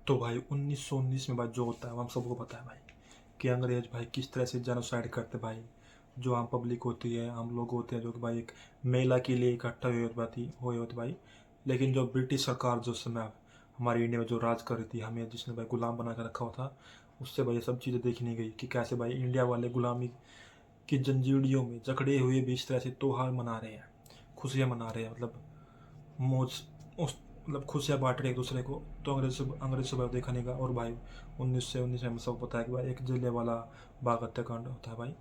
तो भाई 1919 में भाई जो होता है वो हम सबको पता है भाई कि अंग्रेज भाई किस तरह से जेनोसाइड करते भाई। जो आम पब्लिक होती है, हम लोग होते हैं जो कि भाई एक मेला के लिए इकट्ठा हुए होते भाई। लेकिन जो ब्रिटिश सरकार जो समय हमारे इंडिया में जो राज कर रही थी, हमें जिसने भाई गुलाम बना कर रखा हुआ था, उससे भाई ये सब चीज़ें देखी नहीं गई कि कैसे भाई इंडिया वाले गुलामी की जंजीरियों में जकड़े हुए भी इस तरह से त्योहार मना रहे हैं, खुशियाँ मना रहे हैं, मतलब मौज उस मतलब खुशियाँ बांट रहे एक दूसरे को। तो अंग्रेज से भाई देखा नहीं गया। और भाई 1919 में हमें सब पता है कि भाई एक जलियांवाला बाग हत्याकांड होता है भाई,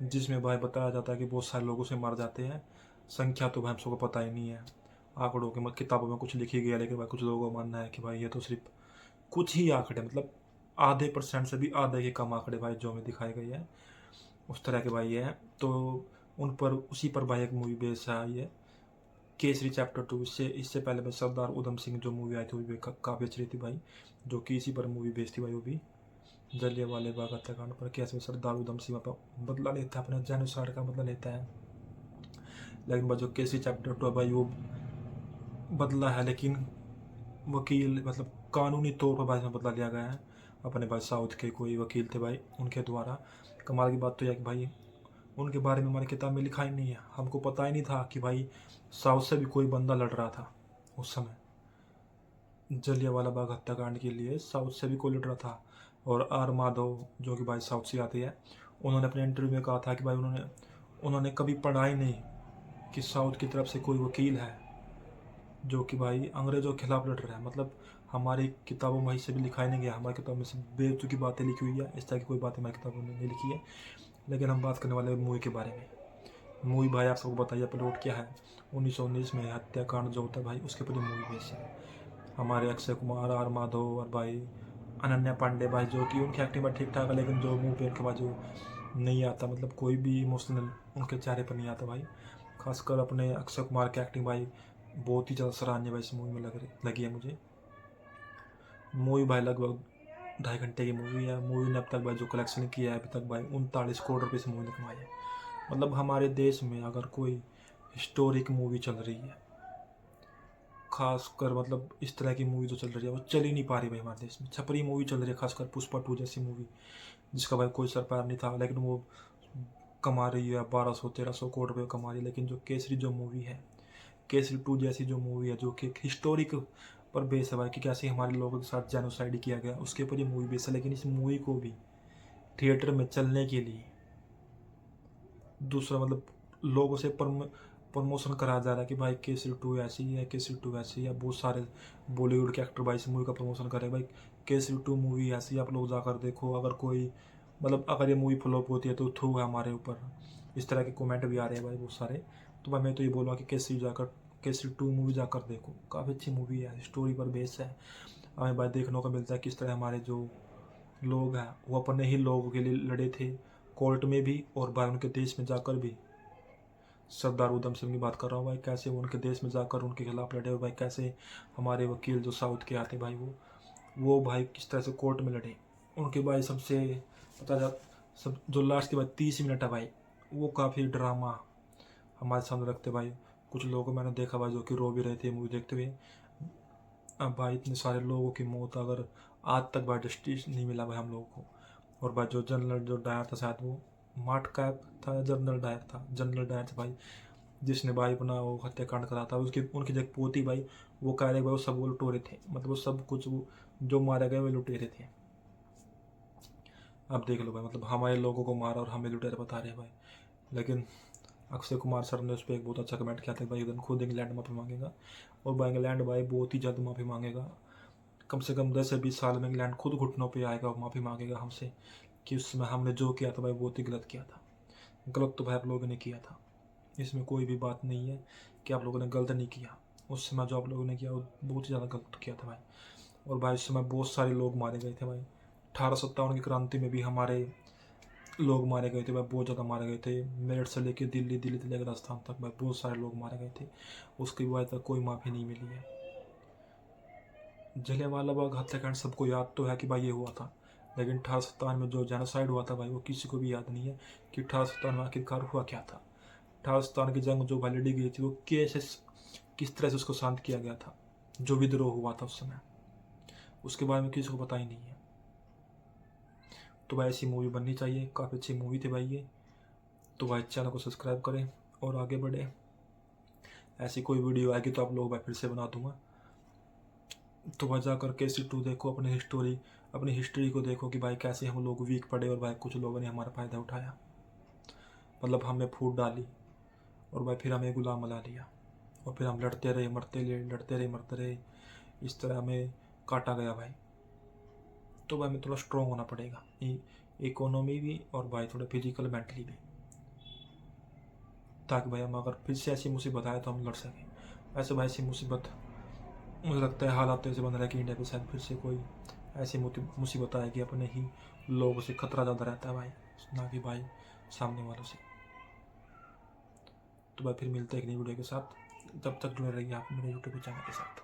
जिसमें भाई बताया जाता है कि बहुत सारे लोग उसे मार जाते हैं। संख्या तो भाई हम सबको पता ही नहीं है, आंकड़ों के मत किताबों में कुछ लिखी गया, लेकिन भाई कुछ लोगों का मानना है कि भाई ये तो सिर्फ कुछ ही आंकड़े, मतलब आधे परसेंट से भी आधे के कम आंकड़े भाई जो हमें दिखाए गए हैं उस तरह के भाई ये हैं। तो उन पर उसी पर भाई एक मूवी बेस आई है, केसरी चैप्टर 2। इससे इससे पहले भाई सरदार उधम सिंह जो मूवी आई थी वो भी काफ़ी अच्छी थी भाई, जो कि इसी पर मूवी बेस्ड थी भाई। वो भी जलियांवाले बाग हत्याकांड पर कैसे सरदार उधम सिंह पर बदला लेता है, अपने जेनोसाइड का बदला लेता है। लेकिन भाई जो केसरी चैप्टर 2 है भाई वो बदला है, लेकिन वकील मतलब कानूनी तौर पर भाई इसमें बदला लिया गया है। अपने भाई साउथ के कोई वकील थे भाई, उनके द्वारा। कमाल की बात तो यह है कि भाई उनके बारे में हमारी किताब में लिखा ही नहीं है। हमको पता ही नहीं था कि भाई साउथ से भी कोई बंदा लड़ रहा था उस समय। जलियांवाला बाग हत्याकांड के लिए साउथ से भी कोई लड़ रहा था। और आर माधव जो कि भाई साउथ से आते हैं, उन्होंने अपने इंटरव्यू में कहा था कि भाई उन्होंने उन्होंने कभी पढ़ा ही नहीं कि साउथ की तरफ से कोई वकील है जो कि भाई अंग्रेज़ों के खिलाफ लड़ रहा है। मतलब हमारी किताबों में से भी लिखा ही नहीं गया, हमारी किताब में से बेतुकी बातें लिखी हुई है, इस तरह की कोई बातें हमारी किताबों में नहीं लिखी है। लेकिन हम बात करने वाले मूवी के बारे में। मूवी भाई आप सबको बताइए प्लॉट क्या है। 1919 में हत्याकांड जो होता है भाई उसके ऊपर मूवी बेस है। हमारे अक्षय कुमार, आर माधव और भाई अनन्या पांडे भाई, जो कि उनकी एक्टिंग में ठीक ठाक है, लेकिन जो मुंह पे उनके बाद जो नहीं आता, मतलब कोई भी इमोशनल उनके चेहरे पर नहीं आता भाई। खासकर अपने अक्षय कुमार की एक्टिंग भाई बहुत ही ज़्यादा सराहनीय भाई इस मूवी में लगी है मुझे। मूवी भाई लगभग 2.5 घंटे की मूवी है। मूवी ने अब तक भाई जो कलेक्शन किया है अभी तक भाई 39 करोड़ रुपये इस मूवी ने कमाए हैं। मतलब हमारे देश में अगर कोई हिस्टोरिक मूवी चल रही है, खासकर मतलब इस तरह की मूवी जो चल रही है वो चल ही नहीं पा रही भाई हमारे देश में। छपरी मूवी चल रही है, खासकर पुष्पा 2 जैसी मूवी, जिसका भाई कोई सर पैर नहीं था, लेकिन वो कमा रही है 1200-1300 करोड़ रुपये कमा रही है। लेकिन जो केसरी जो मूवी है, केसरी 2 जैसी जो मूवी है, जो कि एक हिस्टोरिक पर बेस है भाई कि कैसे हमारे लोगों के साथ जेनोसाइड किया गया, उसके ऊपर ये मूवी बेस है। लेकिन इस मूवी को भी थिएटर में चलने के लिए दूसरा मतलब लोगों से प्रमोशन कराया जा रहा है कि भाई केसरी 2 ऐसी है, केसरी 2 ऐसी है। बहुत सारे बॉलीवुड के एक्टर भाई इस मूवी का प्रमोशन कर रहे हैं भाई, केसरी 2 मूवी ऐसी है, आप लोग जाकर देखो। अगर कोई मतलब अगर ये मूवी फ्लॉप होती है तो थू है हमारे ऊपर, इस तरह के कमेंट भी आ रहे हैं भाई बहुत सारे। तो भाई मैं तो ये बोलूँगा कि केसरी 2 मूवी जाकर देखो, काफ़ी अच्छी मूवी है, स्टोरी पर बेस है। हमें भाई देखने को मिलता है किस तरह हमारे जो लोग हैं वो अपने ही लोगों के लिए लड़े थे, कोर्ट में भी और भाई उनके देश में जाकर भी। सरदार उधम सिंह की बात कर रहा हूँ भाई, कैसे वो उनके देश में जाकर उनके खिलाफ लड़े, भाई कैसे हमारे वकील जो साउथ के आते भाई वो भाई किस तरह से कोर्ट में लड़े। उनके भाई सबसे पता जा सब जो लास्ट के बाद 30 मिनट है भाई, वो काफ़ी ड्रामा हमारे सामने रखते भाई। कुछ लोगों को मैंने देखा भाई जो कि रो भी रहे थे मूवी देखते हुए। अब भाई इतने सारे लोगों की मौत, अगर आज तक भाई जस्टिस नहीं मिला भाई हम लोगों को। और भाई जो जनरल जो डायर था, शायद वो मार्ट कैप था या जनरल डायर था भाई, जिसने भाई अपना वो हत्याकांड करा था। उसकी उनकी जो पोती भाई, वो कह रहे भाई वो सब वो लुटेरे थे, मतलब वो सब कुछ वो जो मारे गए वो लुटेरे थे। अब देख लो भाई, मतलब हमारे लोगों को मारा और हमें लुटेरे बता रहे हैं भाई। लेकिन अक्षय कुमार सर ने उस पर एक बहुत अच्छा कमेंट किया था भाई एकदम खुद इंग्लैंड माफ़ी मांगेगा। और भाई इंग्लैंड भाई बहुत ही जल्द माफ़ी मांगेगा। कम से कम 10 से 20 साल में इंग्लैंड खुद घुटनों पे आएगा और माफ़ी मांगेगा हमसे कि उस समय हमने जो किया था भाई बहुत ही गलत किया था। गलत तो भाई आप लोगों ने किया था, इसमें कोई भी बात नहीं है कि आप लोगों ने गलत नहीं किया। उस समय जो आप लोगों ने किया वो बहुत ही ज़्यादा गलत किया था भाई। और भाई उस समय बहुत सारे लोग मारे गए थे भाई। 1857 की क्रांति में भी हमारे लोग मारे गए थे भाई, बहुत ज़्यादा मारे गए थे। मेरठ से लेकर दिल्ली, दिल्ली से लेकर राजस्थान तक भाई बहुत सारे लोग मारे गए थे। उसकी वजह तक कोई माफ़ी नहीं मिली है। जलियांवाला बाग हत्याकांड सबको याद तो है कि भाई ये हुआ था, लेकिन 1857 में जो जेनोसाइड हुआ था भाई वो किसी को भी याद नहीं है कि 1857 में आखिरकार हुआ क्या था। 1857 की जंग जो भाई लड़ी गई थी वो कैसे किस तरह से उसको शांत किया गया था, जो विद्रोह हुआ था उस समय। उसके बारे में किसी को पता ही नहीं है। तो भाई ऐसी मूवी बननी चाहिए, काफ़ी अच्छी मूवी थी भाई ये। तो भाई चैनल को सब्सक्राइब करें और आगे बढ़े। ऐसी कोई वीडियो आएगी तो आप लोग भाई फिर से बना दूंगा। तो भाई जाकर KC2 देखो, अपनी हिस्ट्री को देखो कि भाई कैसे हम लोग वीक पड़े और भाई कुछ लोगों ने हमारा फ़ायदा उठाया, मतलब हमें फूट डाली और भाई फिर हमें गुलाम बना लिया और फिर हम लड़ते रहे मरते रहे, लड़ते रहे मरते रहे, इस तरह हमें काटा गया भाई। तो भाई हमें थोड़ा स्ट्रॉन्ग होना पड़ेगा, इकोनॉमी भी और भाई थोड़ा फिजिकल मेंटली भी, ताकि भाई हम अगर फिर से ऐसी मुसीबत आए तो हम लड़ सकें। वैसे भाई ऐसी मुसीबत मुझे लगता है हालात तो ऐसे बन रहा है कि इंडिया पे शायद फिर से कोई ऐसी मुसीबत आएगी, अपने ही लोगों से खतरा ज़्यादा रहता है भाई, ना कि भाई सामने वालों से। तो भाई फिर मिलते हैं एक नई वीडियो के साथ, जब तक जुड़े रहिए आप मेरे यूट्यूब चैनल के साथ।